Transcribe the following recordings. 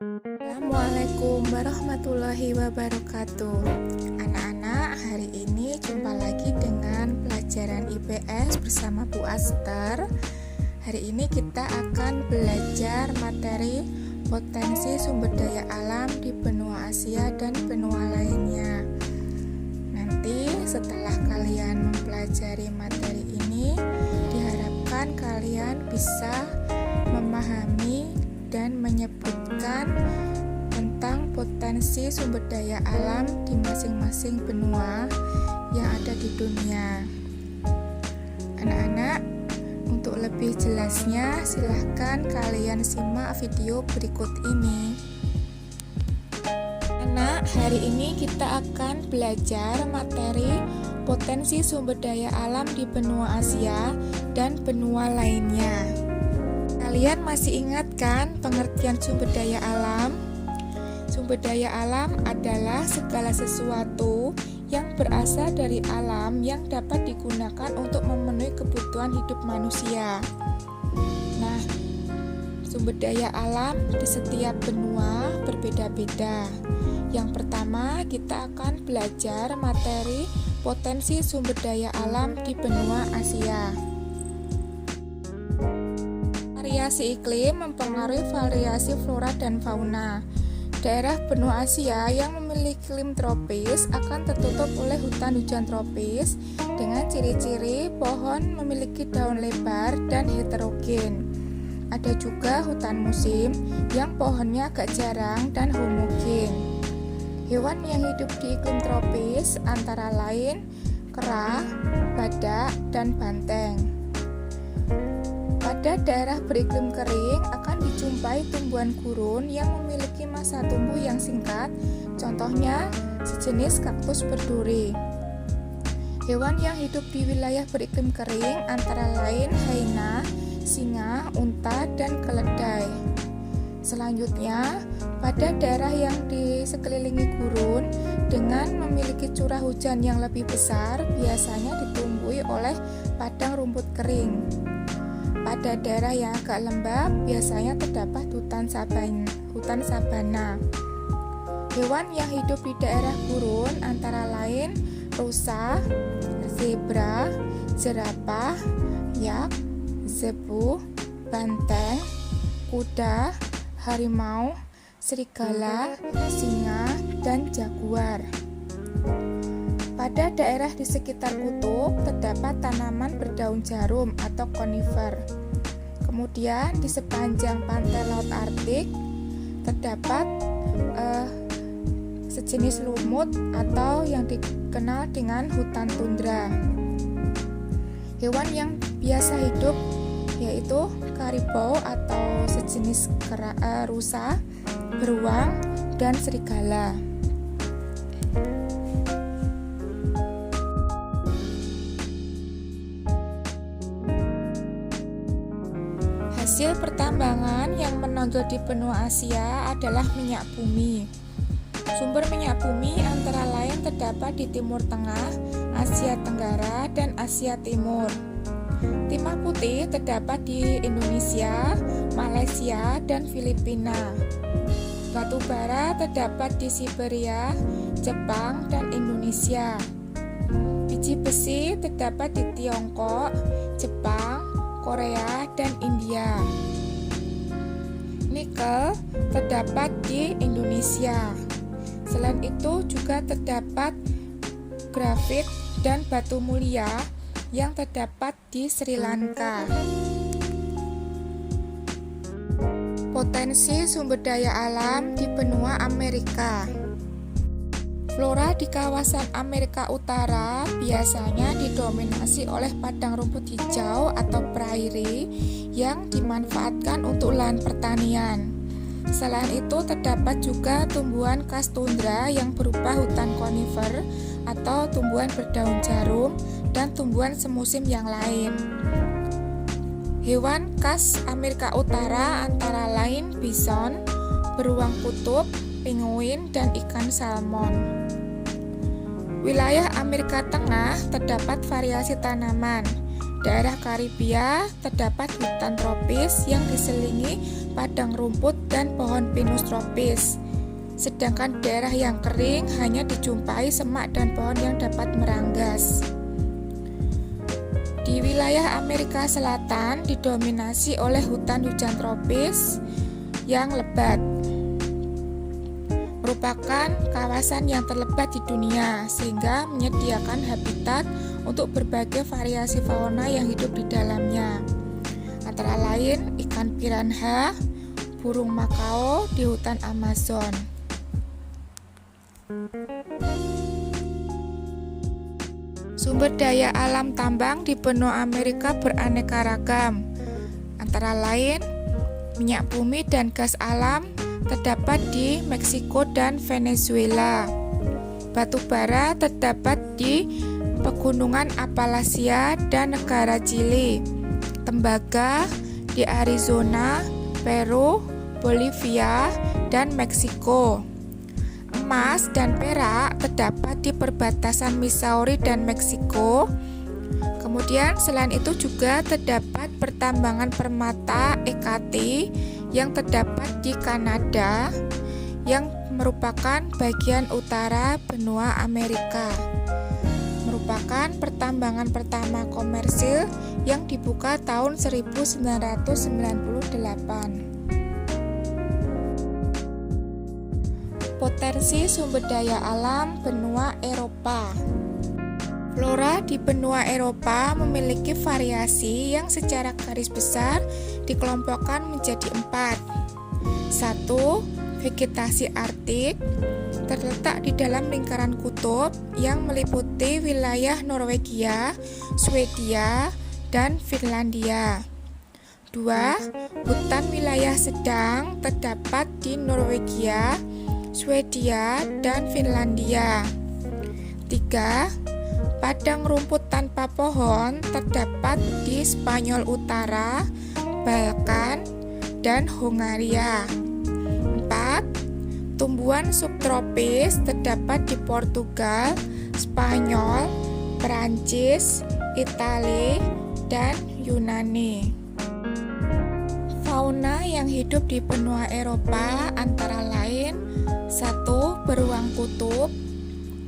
Assalamualaikum warahmatullahi wabarakatuh. Anak-anak, hari ini jumpa lagi dengan pelajaran IPS bersama Bu Aster. Hari ini kita akan belajar materi potensi sumber daya alam di benua Asia dan benua lainnya. Nanti setelah kalian mempelajari materi ini, diharapkan kalian bisa memahami dan menyebutkan tentang potensi sumber daya alam di masing-masing benua yang ada di dunia. Anak-anak, untuk lebih jelasnya silahkan kalian simak video berikut ini. Anak, hari ini kita akan belajar materi potensi sumber daya alam di benua Asia dan benua lainnya. Kalian masih ingat kan pengertian sumber daya alam? Sumber daya alam adalah segala sesuatu yang berasal dari alam yang dapat digunakan untuk memenuhi kebutuhan hidup manusia. Nah, sumber daya alam di setiap benua berbeda-beda. Yang pertama, kita akan belajar materi potensi sumber daya alam di benua Asia. Variasi iklim mempengaruhi variasi flora dan fauna. Daerah benua Asia yang memiliki iklim tropis akan tertutup oleh hutan hujan tropis dengan ciri-ciri pohon memiliki daun lebar dan heterogen. Ada juga hutan musim yang pohonnya agak jarang dan homogen. Hewan yang hidup di iklim tropis antara lain kera, badak, dan banteng. Pada daerah beriklim kering akan dijumpai tumbuhan gurun yang memiliki masa tumbuh yang singkat, contohnya sejenis kaktus berduri. Hewan yang hidup di wilayah beriklim kering antara lain hyena, singa, unta, dan keledai. Selanjutnya, pada daerah yang di sekelilingi gurun dengan memiliki curah hujan yang lebih besar biasanya ditumbuhi oleh padang rumput kering. Pada daerah yang agak lembab biasanya terdapat hutan sabana. Hewan yang hidup di daerah gurun antara lain rusa, zebra, jerapah, yak, zebu, banteng, kuda, harimau, serigala, singa, dan jaguar. Pada daerah di sekitar kutub terdapat tanaman berdaun jarum atau konifer. Kemudian di sepanjang pantai laut Arktik terdapat sejenis lumut atau yang dikenal dengan hutan tundra. Hewan yang biasa hidup yaitu karibau atau sejenis rusa, beruang, dan serigala. Hasil pertambangan yang menonjol di benua Asia adalah minyak bumi. Sumber minyak bumi antara lain terdapat di Timur Tengah, Asia Tenggara, dan Asia Timur. Timah putih terdapat di Indonesia, Malaysia, dan Filipina. Batu bara terdapat di Siberia, Jepang, dan Indonesia. Biji besi terdapat di Tiongkok, Jepang, Korea, dan India. Nikel terdapat di Indonesia. Selain itu juga terdapat grafit dan batu mulia yang terdapat di Sri Lanka. Potensi sumber daya alam di benua Amerika. Flora di kawasan Amerika Utara biasanya didominasi oleh padang rumput hijau atau prairie yang dimanfaatkan untuk lahan pertanian. Selain itu terdapat juga tumbuhan khas tundra yang berupa hutan konifer atau tumbuhan berdaun jarum dan tumbuhan semusim yang lain. Hewan khas Amerika Utara antara lain bison, beruang kutub, penguin, dan ikan salmon. Wilayah Amerika Tengah terdapat variasi tanaman. Daerah Karibia terdapat hutan tropis yang diselingi padang rumput dan pohon pinus tropis. Sedangkan daerah yang kering hanya dijumpai semak dan pohon yang dapat meranggas. Di wilayah Amerika Selatan didominasi oleh hutan hujan tropis yang lebat. Merupakan kawasan yang terlebat di dunia sehingga menyediakan habitat untuk berbagai variasi fauna yang hidup di dalamnya. Antara lain ikan piranha, burung makau di hutan Amazon. Sumber daya alam tambang di benua Amerika beraneka ragam. Antara lain minyak bumi dan gas alam terdapat di Meksiko dan Venezuela. Batu bara terdapat di pegunungan Appalachia dan negara Chili. Tembaga di Arizona, Peru, Bolivia, dan Meksiko. Emas dan perak terdapat di perbatasan Missouri dan Meksiko. Kemudian selain itu juga terdapat pertambangan permata EKT yang terdapat di Kanada yang merupakan bagian utara benua Amerika. Merupakan pertambangan pertama komersil yang dibuka tahun 1998. Potensi sumber daya alam benua Eropa. Flora di benua Eropa memiliki variasi yang secara garis besar dikelompokkan menjadi 4. 1. Vegetasi Arktik terletak di dalam lingkaran kutub yang meliputi wilayah Norwegia, Swedia, dan Finlandia. 2. Hutan wilayah sedang terdapat di Norwegia, Swedia, dan Finlandia. 3. Padang rumput tanpa pohon terdapat di Spanyol Utara, Balkan, dan Hongaria. 4. Tumbuhan subtropis terdapat di Portugal, Spanyol, Perancis, Italia, dan Yunani. Fauna yang hidup di benua Eropa antara lain 1. Beruang kutub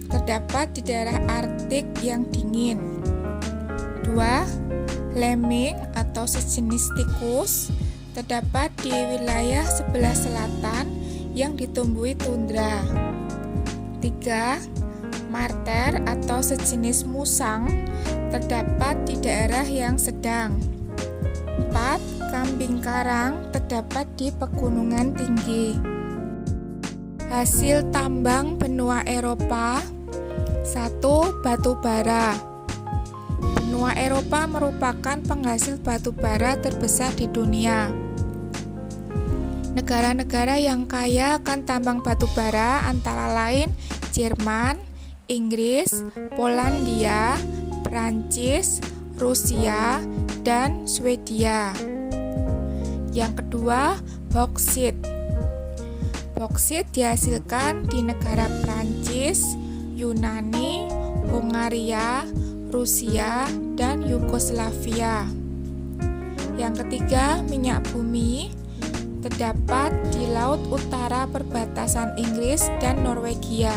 terdapat di daerah Arktik yang dingin. 2. Lemming atau sejenis tikus terdapat di wilayah sebelah selatan yang ditumbuhi tundra. 3. Marter atau sejenis musang terdapat di daerah yang sedang. 4. Kambing karang terdapat di pegunungan tinggi. Hasil tambang benua Eropa. 1. Batu bara. Benua Eropa merupakan penghasil batu bara terbesar di dunia. Negara-negara yang kaya akan tambang batu bara antara lain Jerman, Inggris, Polandia, Prancis, Rusia, dan Swedia. Yang kedua, boksit. Boksit dihasilkan di negara Prancis, Yunani, Hongaria, Rusia, dan Yugoslavia. Yang ketiga, minyak bumi terdapat di laut utara perbatasan Inggris dan Norwegia.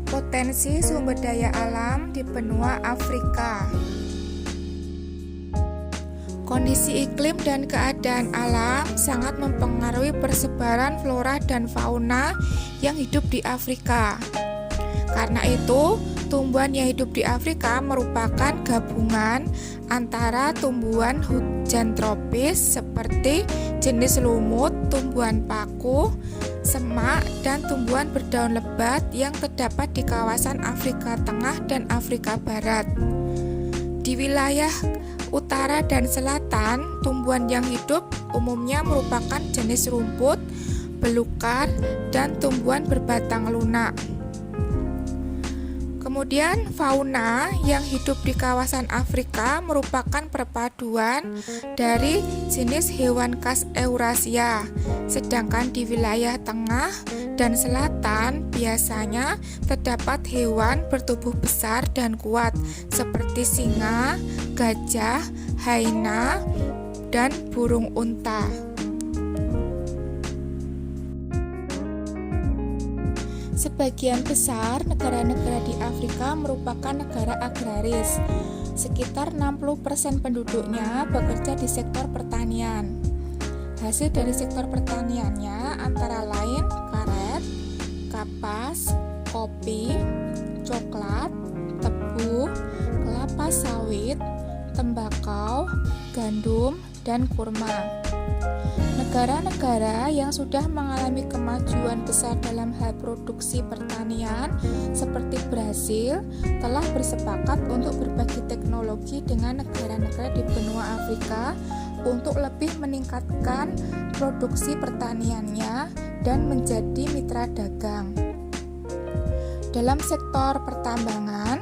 Potensi sumber daya alam di benua Afrika. Kondisi iklim dan keadaan alam sangat mempengaruhi persebaran flora dan fauna yang hidup di Afrika. Karena itu, tumbuhan yang hidup di Afrika merupakan gabungan antara tumbuhan hujan tropis seperti jenis lumut, tumbuhan paku, semak, dan tumbuhan berdaun lebat yang terdapat di kawasan Afrika Tengah dan Afrika Barat. Di wilayah utara dan selatan, tumbuhan yang hidup umumnya merupakan jenis rumput, belukar, dan tumbuhan berbatang lunak. Kemudian fauna yang hidup di kawasan Afrika merupakan perpaduan dari jenis hewan khas Eurasia, sedangkan di wilayah tengah dan selatan biasanya terdapat hewan bertubuh besar dan kuat seperti singa, gajah, hyena, dan burung unta. Sebagian besar negara-negara di Afrika merupakan negara agraris. Sekitar 60% penduduknya bekerja di sektor pertanian. Hasil dari sektor pertaniannya antara lain karet, kapas, kopi, coklat, tebu, kelapa sawit, tembakau, gandum, dan kurma. Negara-negara yang sudah mengalami kemajuan besar dalam hal produksi pertanian seperti Brasil telah bersepakat untuk berbagi teknologi dengan negara-negara di benua Afrika untuk lebih meningkatkan produksi pertaniannya dan menjadi mitra dagang. Dalam sektor pertambangan,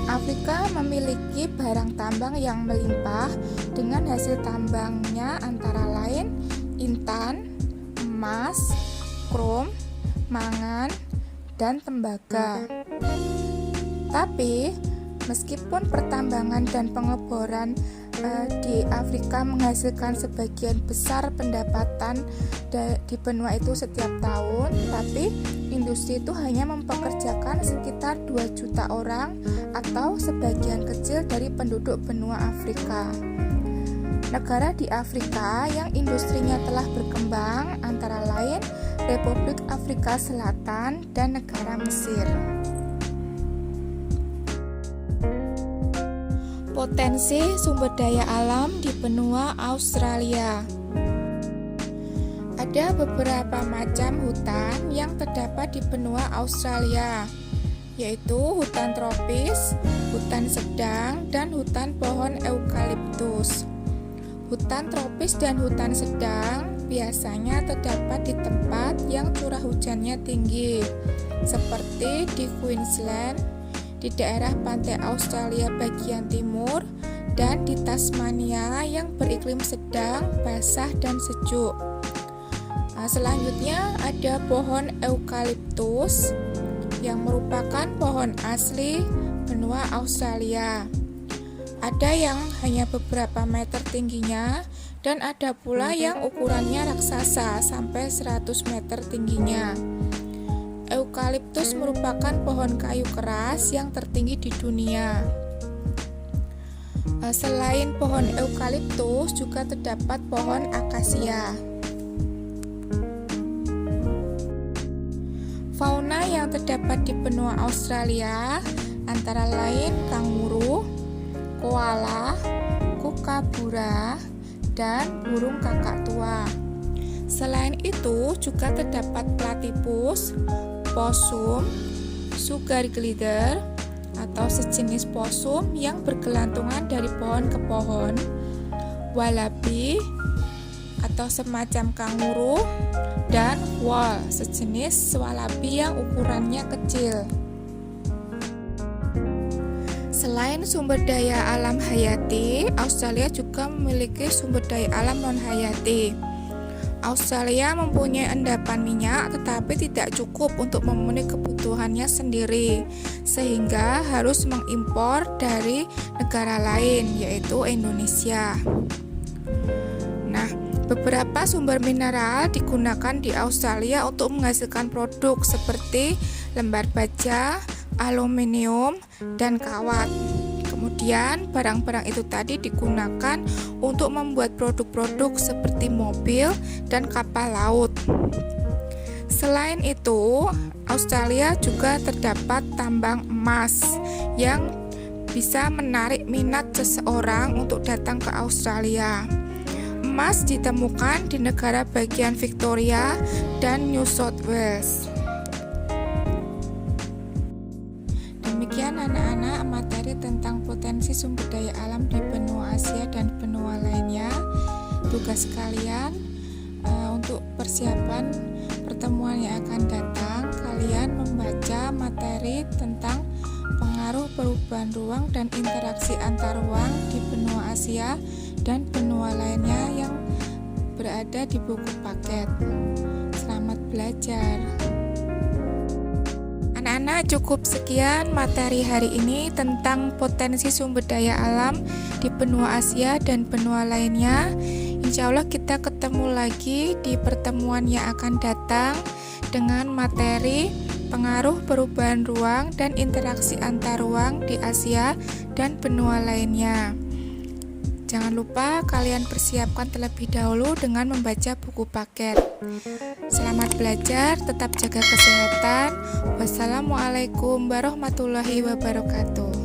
Afrika memiliki barang tambang yang melimpah dengan hasil tambangnya antara lain intan, emas, krom, mangan, dan tembaga. Tapi, meskipun pertambangan dan pengeboran di Afrika menghasilkan sebagian besar pendapatan di benua itu setiap tahun, tapi industri itu hanya mempekerjakan sekitar 2 juta orang atau sebagian kecil dari penduduk benua Afrika. Negara di Afrika yang industrinya telah berkembang antara lain Republik Afrika Selatan dan negara Mesir. Potensi sumber daya alam di benua Australia. Ada beberapa macam hutan yang terdapat di benua Australia, yaitu hutan tropis, hutan sedang, dan hutan pohon eukaliptus. Hutan tropis dan hutan sedang biasanya terdapat di tempat yang curah hujannya tinggi, seperti di Queensland, di daerah pantai Australia bagian timur, dan di Tasmania yang beriklim sedang, basah, dan sejuk. Selanjutnya ada pohon eukaliptus yang merupakan pohon asli benua Australia. Ada yang hanya beberapa meter tingginya dan ada pula yang ukurannya raksasa sampai 100 meter tingginya. Eukaliptus merupakan pohon kayu keras yang tertinggi di dunia. Selain pohon eukaliptus juga terdapat pohon akasia. Fauna yang terdapat di benua Australia antara lain kanguru, koala, kukabura, dan burung kakak tua. Selain itu juga terdapat platypus, possum, sugar glider atau sejenis possum yang bergelantungan dari pohon ke pohon, wallaby atau semacam kanguru, dan wall, sejenis wallaby yang ukurannya kecil. Selain sumber daya alam hayati, Australia juga memiliki sumber daya alam non-hayati. Australia mempunyai endapan minyak tetapi tidak cukup untuk memenuhi kebutuhannya sendiri, sehingga harus mengimpor dari negara lain, yaitu Indonesia. Nah, beberapa sumber mineral digunakan di Australia untuk menghasilkan produk seperti lembar baja, aluminium, dan kawat. Kemudian barang-barang itu tadi digunakan untuk membuat produk-produk seperti mobil dan kapal laut. Selain itu, Australia juga terdapat tambang emas yang bisa menarik minat seseorang untuk datang ke Australia. Emas ditemukan di negara bagian Victoria dan New South Wales. Demikian anak-anak materi tentang potensi sumber daya alam di benua Asia dan benua lainnya. Tugas kalian untuk persiapan pertemuan yang akan datang, kalian membaca materi tentang pengaruh perubahan ruang dan interaksi antar ruang di benua Asia dan benua lainnya yang berada di buku paket. Selamat belajar. anak-anak, cukup sekian materi hari ini tentang potensi sumber daya alam di benua Asia dan benua lainnya. Insya Allah kita ketemu lagi di pertemuan yang akan datang dengan materi pengaruh perubahan ruang dan interaksi antar ruang di Asia dan benua lainnya. Jangan lupa kalian persiapkan terlebih dahulu dengan membaca buku paket. Selamat belajar, tetap jaga kesehatan. Wassalamualaikum warahmatullahi wabarakatuh.